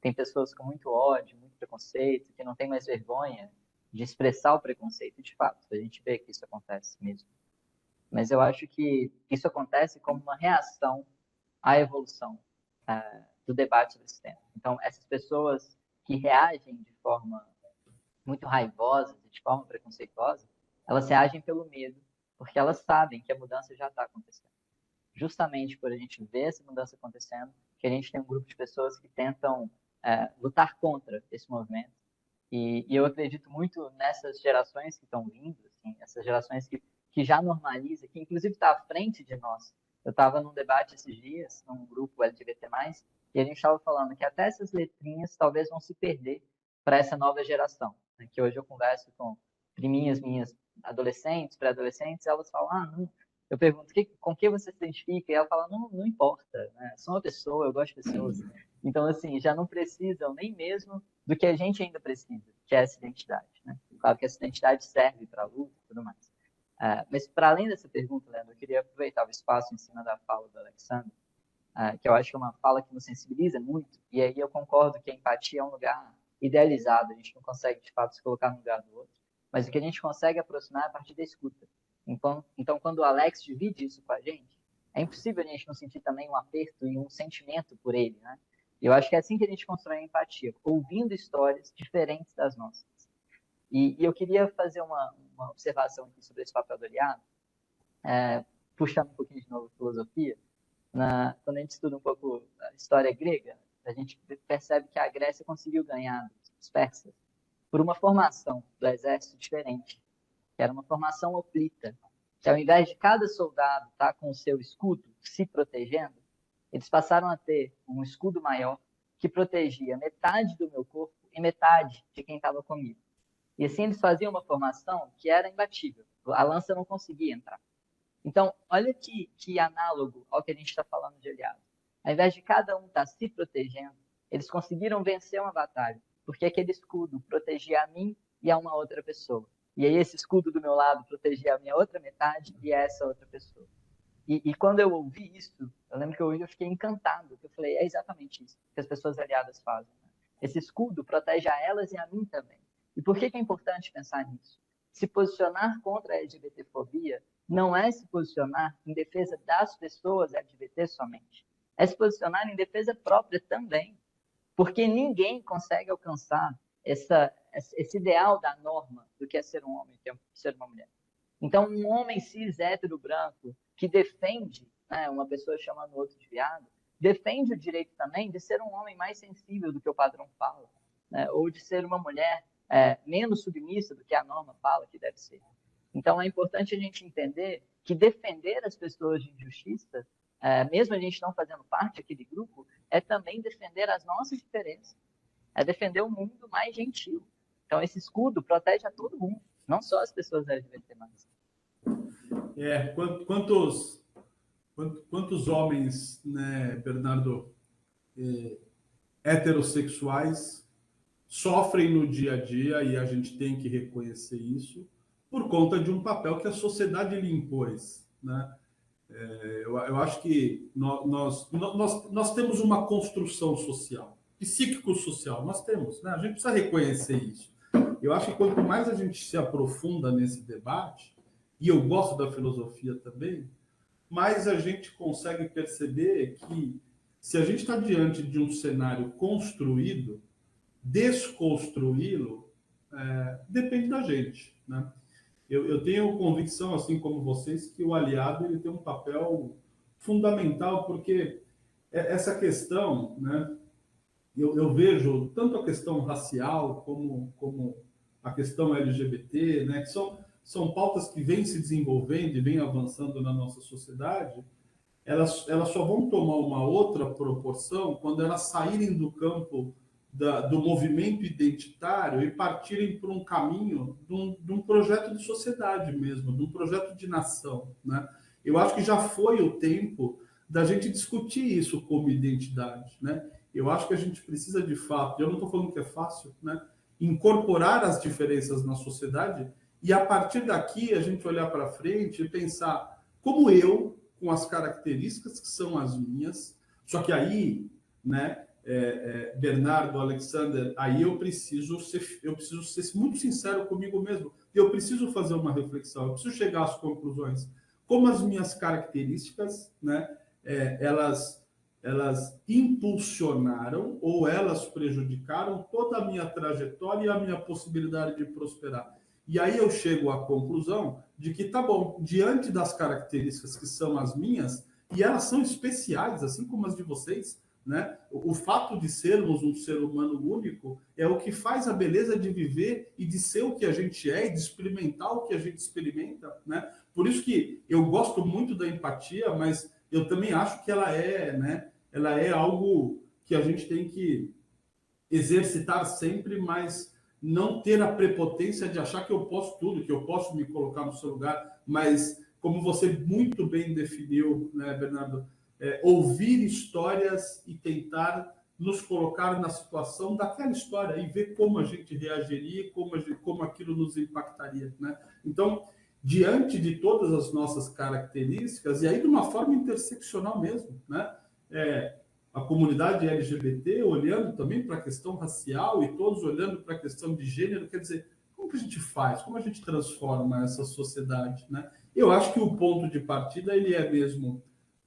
tem pessoas com muito ódio, muito preconceito, que não tem mais vergonha de expressar o preconceito. De fato, a gente vê que isso acontece mesmo. Mas eu acho que isso acontece como uma reação à evolução do debate sobre esse tema. Então, essas pessoas que reagem de forma muito raivosas e de forma preconceituosa, elas reagem pelo medo, porque elas sabem que a mudança já está acontecendo. Justamente por a gente ver essa mudança acontecendo, que a gente tem um grupo de pessoas que tentam lutar contra esse movimento. E eu acredito muito nessas gerações que estão vindo, assim, essas gerações que já normaliza, que inclusive está à frente de nós. Eu estava num debate esses dias, num grupo LGBT+, e a gente estava falando que até essas letrinhas talvez vão se perder para essa nova geração. Né? Que hoje eu converso com priminhas minhas adolescentes, pré-adolescentes, e elas falam, não. Eu pergunto, com que você se identifica? E ela fala, não importa, né? Sou uma pessoa, eu gosto de pessoas. Então, assim, já não precisam nem mesmo do que a gente ainda precisa, que é essa identidade. Né? Claro que essa identidade serve para a luta e tudo mais. Mas, para além dessa pergunta, Leandro, eu queria aproveitar o espaço em cima da fala do Alexandre, que eu acho que é uma fala que nos sensibiliza muito, e aí eu concordo que a empatia é um lugar idealizado, a gente não consegue, de fato, se colocar no lugar do outro, mas o que a gente consegue aproximar é a partir da escuta. Então, quando o Alex divide isso com a gente, é impossível a gente não sentir também um aperto e um sentimento por ele, né? E eu acho que é assim que a gente constrói a empatia, ouvindo histórias diferentes das nossas. E eu queria fazer uma observação aqui sobre esse papel do aliado, puxando um pouquinho de novo a filosofia. Quando a gente estuda um pouco a história grega, a gente percebe que a Grécia conseguiu ganhar dos persas por uma formação do exército diferente, que era uma formação oplita, que ao invés de cada soldado estar com o seu escudo se protegendo, eles passaram a ter um escudo maior que protegia metade do meu corpo e metade de quem estava comigo. E assim eles faziam uma formação que era imbatível. A lança não conseguia entrar. Então, olha que análogo ao que a gente está falando de aliado. Ao invés de cada um estar se protegendo, eles conseguiram vencer uma batalha, porque aquele escudo protegia a mim e a uma outra pessoa. E aí esse escudo do meu lado protegia a minha outra metade e a essa outra pessoa. E quando eu ouvi isso, eu lembro que eu fiquei encantado, porque eu falei, é exatamente isso que as pessoas aliadas fazem. Né? Esse escudo protege a elas e a mim também. E por que é importante pensar nisso? Se posicionar contra a LGBTfobia não é se posicionar em defesa das pessoas LGBT somente. é se posicionar em defesa própria também, porque ninguém consegue alcançar esse ideal da norma do que é ser um homem, que é ser uma mulher. Então, um homem cis, hétero, branco, que defende, né, uma pessoa chamando o outro de viado, defende o direito também de ser um homem mais sensível do que o padrão fala, né, ou de ser uma mulher menos submissa do que a norma fala que deve ser. Então, é importante a gente entender que defender as pessoas de injustiça, mesmo a gente não fazendo parte daquele grupo, é também defender as nossas diferenças, é defender um mundo mais gentil. Então, esse escudo protege a todo mundo, não só as pessoas LGBT+. Quantos homens, né, Bernardo, heterossexuais sofrem no dia a dia, e a gente tem que reconhecer isso, por conta de um papel que a sociedade lhe impôs, né? Eu acho que nós temos uma construção social, psíquico-social, nós temos, né? A gente precisa reconhecer isso. Eu acho que quanto mais a gente se aprofunda nesse debate, e eu gosto da filosofia também, mais a gente consegue perceber que, se a gente está diante de um cenário construído, desconstruí-lo depende da gente, né? Eu tenho convicção, assim como vocês, que o aliado ele tem um papel fundamental, porque essa questão, né, eu vejo tanto a questão racial como a questão LGBT, né, que são pautas que vêm se desenvolvendo e vêm avançando na nossa sociedade. Elas só vão tomar uma outra proporção quando elas saírem do campo do movimento identitário e partirem por um caminho de um projeto de sociedade mesmo, de um projeto de nação, né? Eu acho que já foi o tempo da gente discutir isso como identidade, né? Eu acho que a gente precisa, de fato, eu não estou falando que é fácil, né, incorporar as diferenças na sociedade e, a partir daqui, a gente olhar para frente e pensar como eu, com as características que são as minhas, só que aí, né, Bernardo, Alexander, aí eu preciso ser muito sincero comigo mesmo. Eu preciso fazer uma reflexão, eu preciso chegar às conclusões. Como as minhas características, né, elas impulsionaram ou elas prejudicaram toda a minha trajetória e a minha possibilidade de prosperar. E aí eu chego à conclusão de que, tá bom, diante das características que são as minhas, e elas são especiais, assim como as de vocês, né? O fato de sermos um ser humano único é o que faz a beleza de viver e de ser o que a gente é e de experimentar o que a gente experimenta, né? Por isso que eu gosto muito da empatia, mas eu também acho que ela é algo que a gente tem que exercitar sempre, mas não ter a prepotência de achar que eu posso tudo, que eu posso me colocar no seu lugar, mas como você muito bem definiu, né, Bernardo, ouvir histórias e tentar nos colocar na situação daquela história e ver como a gente reagiria, como aquilo nos impactaria, né? Então, diante de todas as nossas características, e aí de uma forma interseccional mesmo, né? A comunidade LGBT olhando também para a questão racial e todos olhando para a questão de gênero, quer dizer, como que a gente faz? Como a gente transforma essa sociedade, né? Eu acho que o ponto de partida ele é mesmo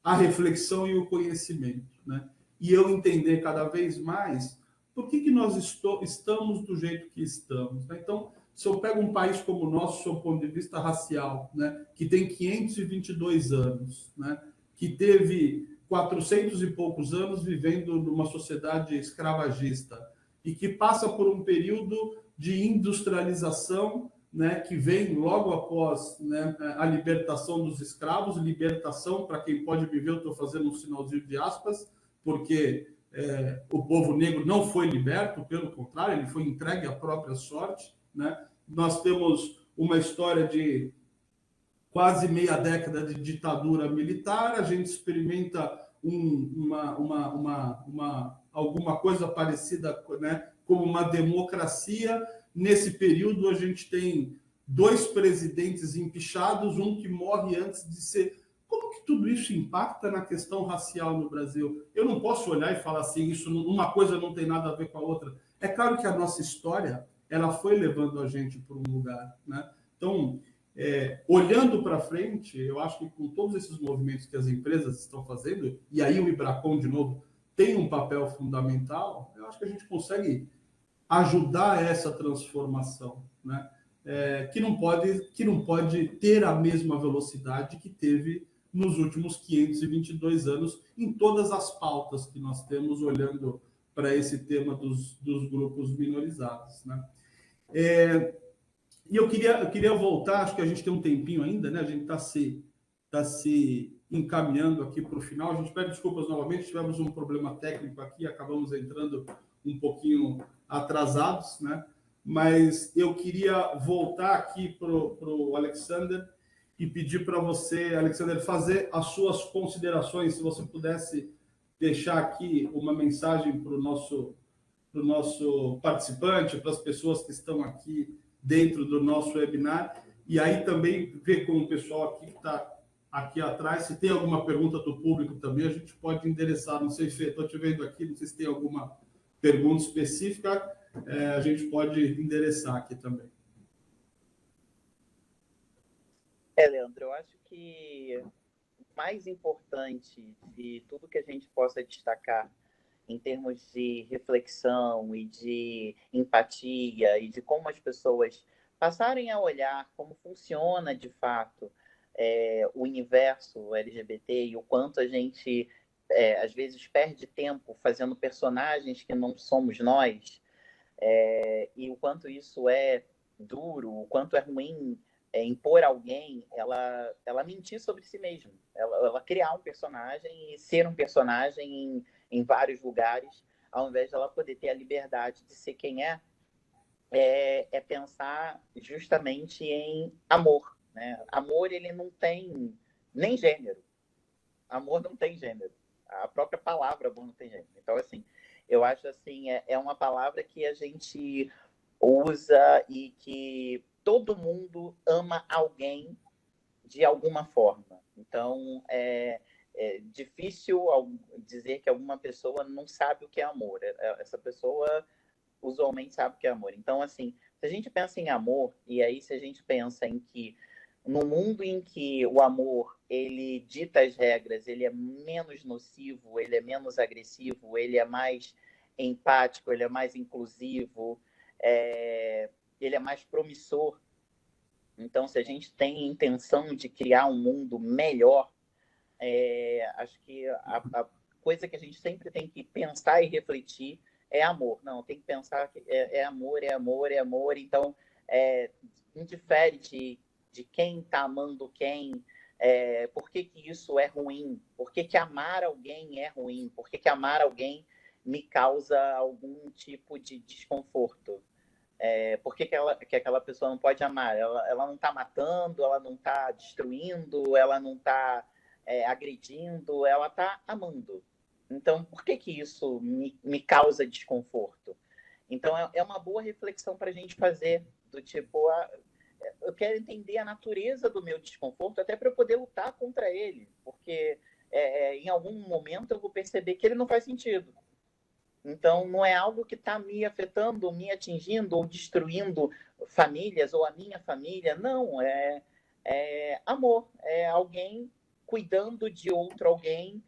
a reflexão e o conhecimento, né? E eu entender cada vez mais por que nós estamos do jeito que estamos, né? Então, se eu pego um país como o nosso, do ponto de vista racial, né, que tem 522 anos, né, que teve 400 e poucos anos vivendo numa sociedade escravagista e que passa por um período de industrialização, né, que vem logo após, né, a libertação dos escravos, libertação, para quem pode me ver, eu estou fazendo um sinalzinho de aspas, porque o povo negro não foi liberto, pelo contrário, ele foi entregue à própria sorte, né? Nós temos uma história de quase meia década de ditadura militar, a gente experimenta alguma coisa parecida, né, como uma democracia. Nesse período, a gente tem 2 presidentes empichados, um que morre antes de ser... Como que tudo isso impacta na questão racial no Brasil? Eu não posso olhar e falar assim, uma coisa não tem nada a ver com a outra. É claro que a nossa história ela foi levando a gente para um lugar, né? Então, olhando para frente, eu acho que com todos esses movimentos que as empresas estão fazendo, e aí o Ibracon, de novo, tem um papel fundamental, eu acho que a gente consegue ajudar essa transformação, né? Que não pode ter a mesma velocidade que teve nos últimos 522 anos em todas as pautas que nós temos olhando para esse tema dos grupos minorizados, né? E eu queria voltar, acho que a gente tem um tempinho ainda, né? A gente está se encaminhando aqui para o final. A gente pede desculpas novamente, tivemos um problema técnico aqui, acabamos entrando um pouquinho atrasados, né? Mas eu queria voltar aqui para o Alexander e pedir para você, Alexander, fazer as suas considerações, se você pudesse deixar aqui uma mensagem para o nosso participante, para as pessoas que estão aqui dentro do nosso webinar, e aí também ver com o pessoal aqui que está aqui atrás, se tem alguma pergunta do público também, a gente pode endereçar, não sei, Fê, estou te vendo aqui, não sei se tem alguma pergunta específica, a gente pode endereçar aqui também. Leandro, eu acho que o mais importante de tudo que a gente possa destacar em termos de reflexão e de empatia e de como as pessoas passarem a olhar como funciona de fato o universo LGBT e o quanto a gente às vezes perde tempo fazendo personagens que não somos nós, e o quanto isso é duro, o quanto é ruim impor alguém ela mentir sobre si mesma, ela criar um personagem e ser um personagem em vários lugares, ao invés de ela poder ter a liberdade de ser quem é pensar justamente em amor, né? Amor, ele não tem nem gênero. Amor não tem gênero. A própria palavra amor não tem gênero. Então, assim, eu acho assim, é uma palavra que a gente usa e que todo mundo ama alguém de alguma forma. Então, é difícil dizer que alguma pessoa não sabe o que é amor. Essa pessoa usualmente sabe o que é amor. Então, assim, se a gente pensa em amor, e aí se a gente pensa em que no mundo em que o amor, ele dita as regras, ele é menos nocivo, ele é menos agressivo, ele é mais empático, ele é mais inclusivo, ele é mais promissor. Então, se a gente tem intenção de criar um mundo melhor, acho que a coisa que a gente sempre tem que pensar e refletir é amor. Não, tem que pensar que é amor, é amor, é amor. Então, indifere de quem está amando quem, por que isso é ruim, por que amar alguém é ruim, por que amar alguém me causa algum tipo de desconforto. Por que aquela pessoa não pode amar? Ela não está matando, ela não está destruindo, ela não está agredindo, ela está amando. Então, por que isso me causa desconforto? Então, é uma boa reflexão para a gente fazer, do tipo, eu quero entender a natureza do meu desconforto até para eu poder lutar contra ele, porque em algum momento eu vou perceber que ele não faz sentido. Então, não é algo que está me afetando, me atingindo ou destruindo famílias ou a minha família. Não, é amor. É alguém cuidando de outro alguém,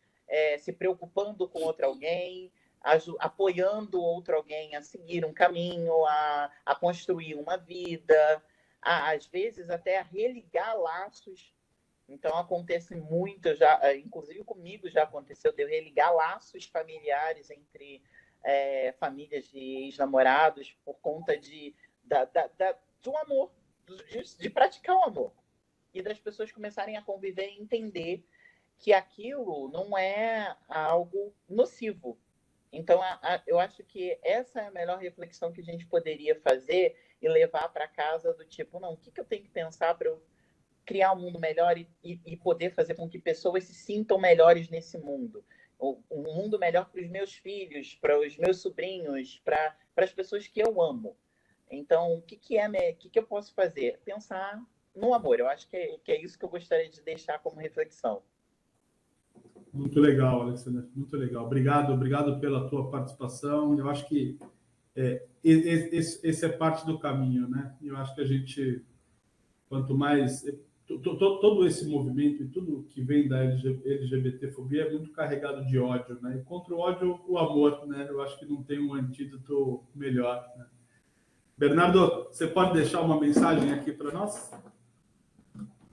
se preocupando com outro alguém, apoiando outro alguém a seguir um caminho, a construir uma vida, às vezes até a religar laços. Então, acontece muito, inclusive comigo já aconteceu, de eu religar laços familiares entre famílias de ex-namorados por conta do amor, de praticar o amor. E das pessoas começarem a conviver e entender que aquilo não é algo nocivo. Então, eu acho que essa é a melhor reflexão que a gente poderia fazer e levar para casa do tipo, não, o que eu tenho que pensar para eu criar um mundo melhor e poder fazer com que pessoas se sintam melhores nesse mundo. Um mundo melhor para os meus filhos, para os meus sobrinhos, para as pessoas que eu amo. Então, o que eu posso fazer? Pensar no amor. Eu acho que é isso que eu gostaria de deixar como reflexão. Muito legal, Alexandre, muito legal. Obrigado pela tua participação. Eu acho que esse é parte do caminho, né? Eu acho que a gente Quanto mais... Todo esse movimento e tudo que vem da LGBTfobia é muito carregado de ódio, né? E contra o ódio, o amor, né? Eu acho que não tem um antídoto melhor, né? Bernardo, você pode deixar uma mensagem aqui para nós?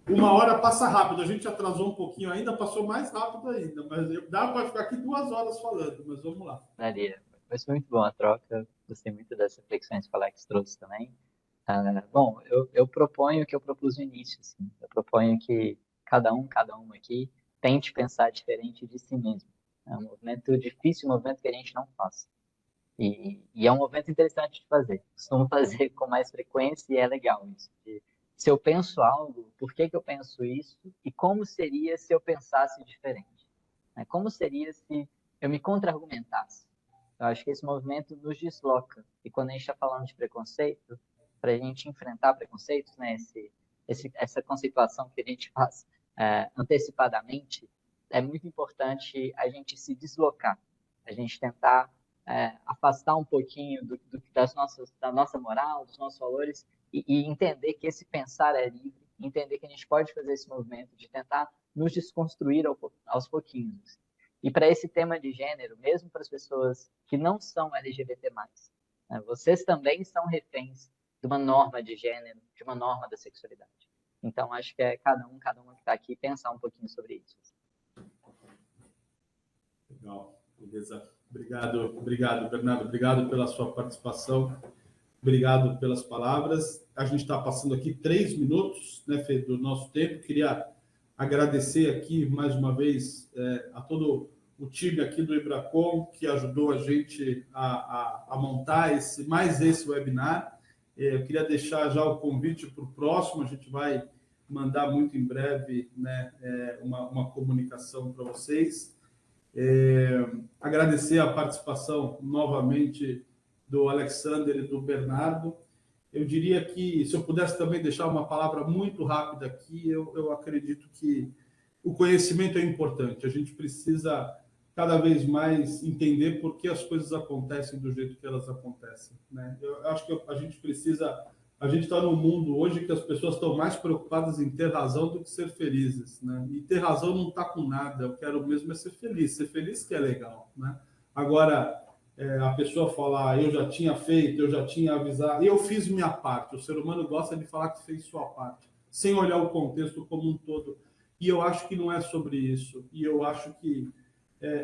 1 hora passa rápido, a gente atrasou um pouquinho ainda, passou mais rápido ainda, mas dá para ficar aqui 2 horas falando, mas vamos lá. Maria, mas foi muito bom a troca. Gostei muito das reflexões que o Alex trouxe também. Bom, eu proponho o que eu propus no início, assim. Eu proponho que cada um aqui tente pensar diferente de si mesmo. É um movimento difícil, um movimento que a gente não faz. E é um movimento interessante de fazer. Costumo fazer com mais frequência e é legal isso. Se eu penso algo, por que que eu penso isso? E como seria se eu pensasse diferente? Né? Como seria se eu me contra-argumentasse? Eu acho que esse movimento nos desloca. E quando a gente está falando de preconceito, para a gente enfrentar preconceitos, né, essa conceituação que a gente faz antecipadamente, é muito importante a gente se deslocar, a gente tentar afastar um pouquinho da nossa moral, dos nossos valores e entender que esse pensar é livre, entender que a gente pode fazer esse movimento de tentar nos desconstruir aos pouquinhos. E para esse tema de gênero, mesmo para as pessoas que não são LGBT+, né, vocês também são reféns de uma norma de gênero, de uma norma da sexualidade. Então, acho que é cada um que está aqui pensar um pouquinho sobre isso. Legal, beleza. Obrigado, Bernardo. Obrigado pela sua participação. Obrigado pelas palavras. A gente está passando aqui 3 minutos, né, Fê, do nosso tempo. Queria agradecer aqui, mais uma vez, a todo o time aqui do Ibracon, que ajudou a gente a montar esse webinar. Eu queria deixar já o convite para o próximo. A gente vai mandar muito em breve, né, uma comunicação para vocês. Agradecer a participação novamente do Alexander e do Bernardo. Eu diria que, se eu pudesse também deixar uma palavra muito rápida aqui, eu acredito que o conhecimento é importante. A gente precisa cada vez mais entender por que as coisas acontecem do jeito que elas acontecem, né? Eu acho que a gente precisa... A gente está num mundo hoje que as pessoas estão mais preocupadas em ter razão do que ser felizes, né? E ter razão não está com nada. Eu quero mesmo é ser feliz. Ser feliz que é legal, né? Agora, a pessoa falar, eu já tinha feito, eu já tinha avisado, eu fiz minha parte. O ser humano gosta de falar que fez sua parte, sem olhar o contexto como um todo. E eu acho que não é sobre isso. E eu acho que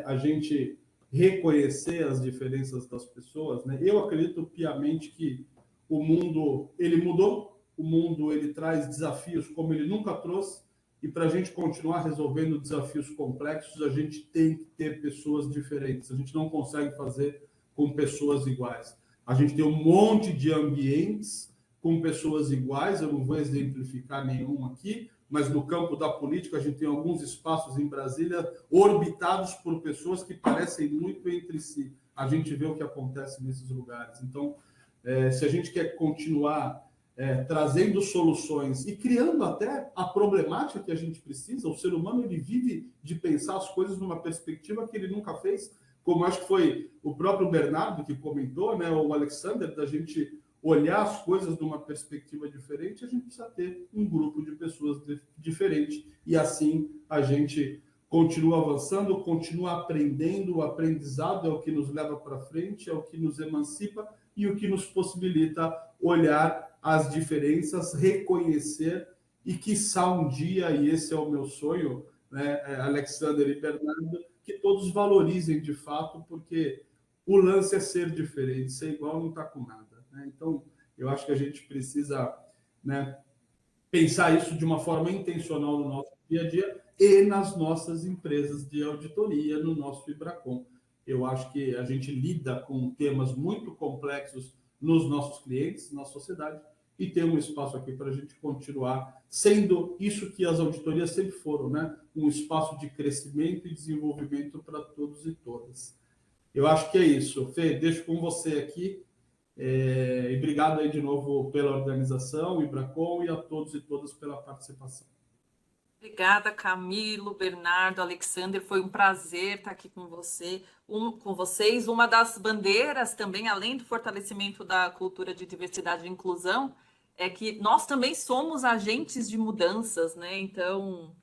a gente reconhecer as diferenças das pessoas, né? Eu acredito piamente que o mundo, ele mudou, o mundo, ele traz desafios como ele nunca trouxe, e para a gente continuar resolvendo desafios complexos, a gente tem que ter pessoas diferentes. A gente não consegue fazer com pessoas iguais. A gente tem um monte de ambientes com pessoas iguais, eu não vou exemplificar nenhum aqui, mas no campo da política a gente tem alguns espaços em Brasília orbitados por pessoas que parecem muito entre si. A gente vê o que acontece nesses lugares. Então, se a gente quer continuar trazendo soluções e criando até a problemática que a gente precisa, o ser humano ele vive de pensar as coisas numa perspectiva que ele nunca fez, como acho que foi o próprio Bernardo que comentou, né, ou o Alexander, da gente olhar as coisas numa perspectiva diferente, a gente precisa ter um grupo de pessoas diferentes, e assim a gente continua avançando, continua aprendendo. O aprendizado é o que nos leva para frente, é o que nos emancipa e o que nos possibilita olhar as diferenças, reconhecer e, quiçá, um dia, e esse é o meu sonho, né, Alexander e Bernardo, que todos valorizem de fato, porque o lance é ser diferente, ser igual não está com nada, né? Então, eu acho que a gente precisa, né, pensar isso de uma forma intencional no nosso dia a dia e nas nossas empresas de auditoria, no nosso Ibracon. Eu acho que a gente lida com temas muito complexos nos nossos clientes, na sociedade, e tem um espaço aqui para a gente continuar sendo isso que as auditorias sempre foram, né? Um espaço de crescimento e desenvolvimento para todos e todas. Eu acho que é isso. Fê, deixo com você aqui. E obrigado aí de novo pela organização, Ibracon, e a todos e todas pela participação. Obrigada, Camilo, Bernardo, Alexander. Foi um prazer estar aqui com com vocês. Uma das bandeiras também, além do fortalecimento da cultura de diversidade e inclusão, é que nós também somos agentes de mudanças, né? Então,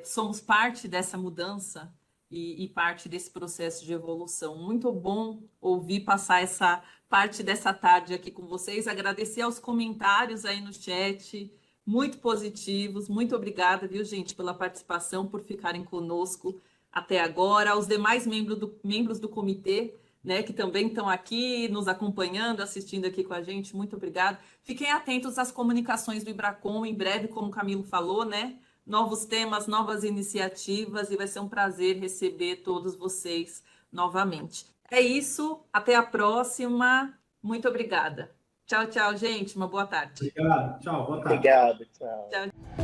somos parte dessa mudança e parte desse processo de evolução. Muito bom ouvir passar essa parte dessa tarde aqui com vocês. Agradecer aos comentários aí no chat, muito positivos. Muito obrigada, viu, gente, pela participação, por ficarem conosco até agora. Aos demais membros do comitê, né, que também estão aqui nos acompanhando, assistindo aqui com a gente, muito obrigada. Fiquem atentos às comunicações do IBRACON, em breve, como o Camilo falou, né? Novos temas, novas iniciativas, e vai ser um prazer receber todos vocês novamente. É isso, até a próxima. Muito obrigada. Tchau, tchau, gente. Uma boa tarde. Obrigado. Tchau. Boa tarde. Obrigado, tchau. Tchau.